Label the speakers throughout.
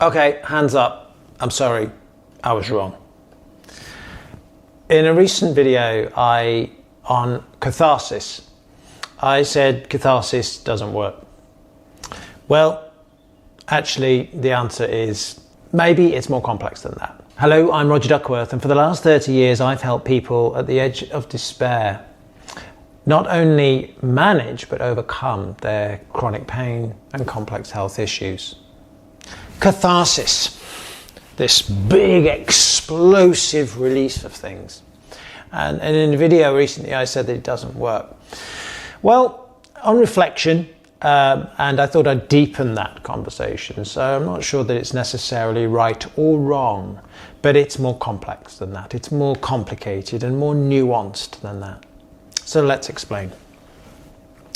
Speaker 1: Okay, hands up. I'm sorry, I was wrong. In a recent video on catharsis, I said catharsis doesn't work. Well, actually the answer is maybe it's more complex than that. Hello, I'm Rodger Duckworth, and for the last 30 years I've helped people at the edge of despair not only manage but overcome their chronic pain and complex health issues. Catharsis, this big explosive release of things. And in a video recently I said that it doesn't work. Well, on reflection, and I thought I'd deepen that conversation, so I'm not sure that it's necessarily right or wrong, but it's more complex than that. It's more complicated and more nuanced than that. So let's explain.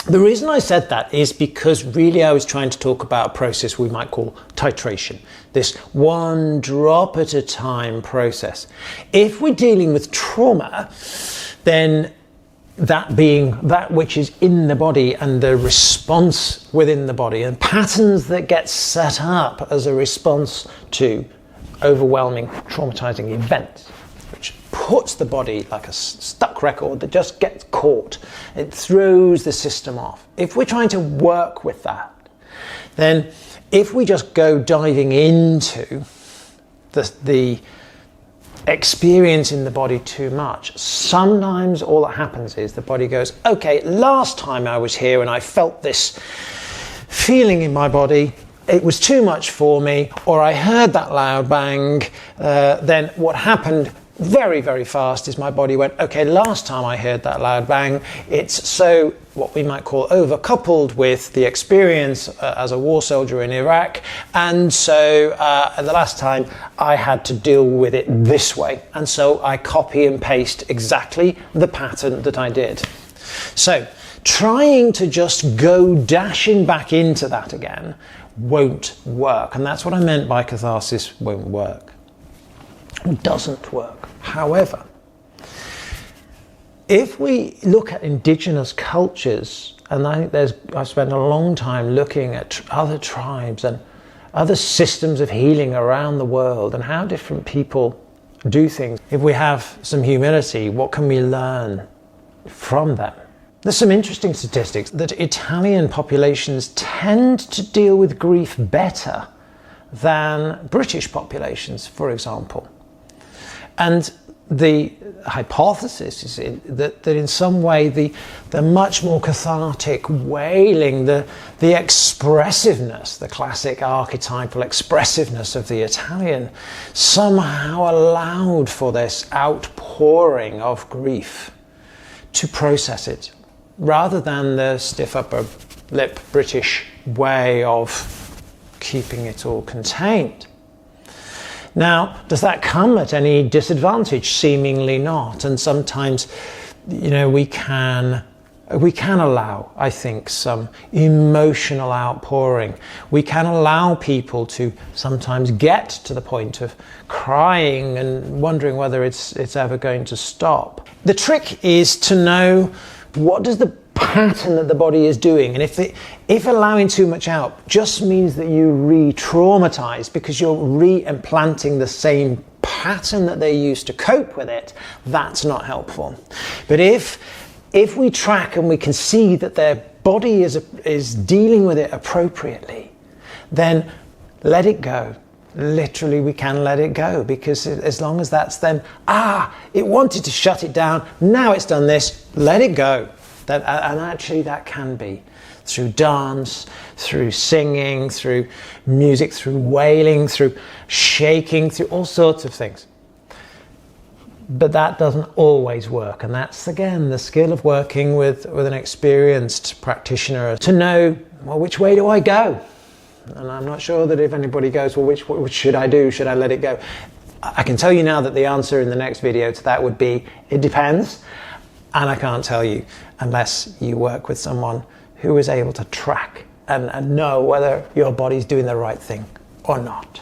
Speaker 1: The reason I said that is because really I was trying to talk about a process we might call titration, this one drop at a time process. If we're dealing with trauma, then that being that which is in the body and the response within the body and patterns that get set up as a response to overwhelming traumatizing events, which puts the body like a stuck record that just gets caught. It throws the system off. If we're trying to work with that, then if we just go diving into the experience in the body too much, sometimes all that happens is the body goes, okay, last time I was here and I felt this feeling in my body, it was too much for me, or I heard that loud bang, then what happened very, very fast is my body went, okay, last time I heard that loud bang, it's so what we might call overcoupled with the experience as a war soldier in Iraq, and so the last time I had to deal with it this way, and so I copy and paste exactly the pattern that I did. So trying to just go dashing back into that again won't work, and that's what I meant by catharsis won't work. It doesn't work. However, if we look at indigenous cultures, and I think I've spent a long time looking at other tribes and other systems of healing around the world and how different people do things. If we have some humility, what can we learn from them? There's some interesting statistics that Italian populations tend to deal with grief better than British populations, for example. And the hypothesis is that in some way the much more cathartic wailing, the expressiveness, the classic archetypal expressiveness of the Italian somehow allowed for this outpouring of grief to process it, rather than the stiff upper lip British way of keeping it all contained. Now, does that come at any disadvantage? Seemingly not. And sometimes, we can allow, I think, some emotional outpouring. We can allow people to sometimes get to the point of crying and wondering whether it's ever going to stop. The trick is to know what does the pattern that the body is doing, and if allowing too much out just means that you re-traumatize because you're re-implanting the same pattern that they used to cope with it, that's not helpful. But if we track and we can see that their body is dealing with it appropriately, then let it go. Literally, we can let it go, because as long as that's then, it wanted to shut it down, now it's done this, let it go. And actually that can be through dance, through singing, through music, through wailing, through shaking, through all sorts of things. But that doesn't always work, and that's again the skill of working with an experienced practitioner to know, well, which way do I go? And I'm not sure that if anybody goes, well, which should I do? Should I let it go? I can tell you now that the answer in the next video to that would be, it depends. And I can't tell you unless you work with someone who is able to track and know whether your body's doing the right thing or not.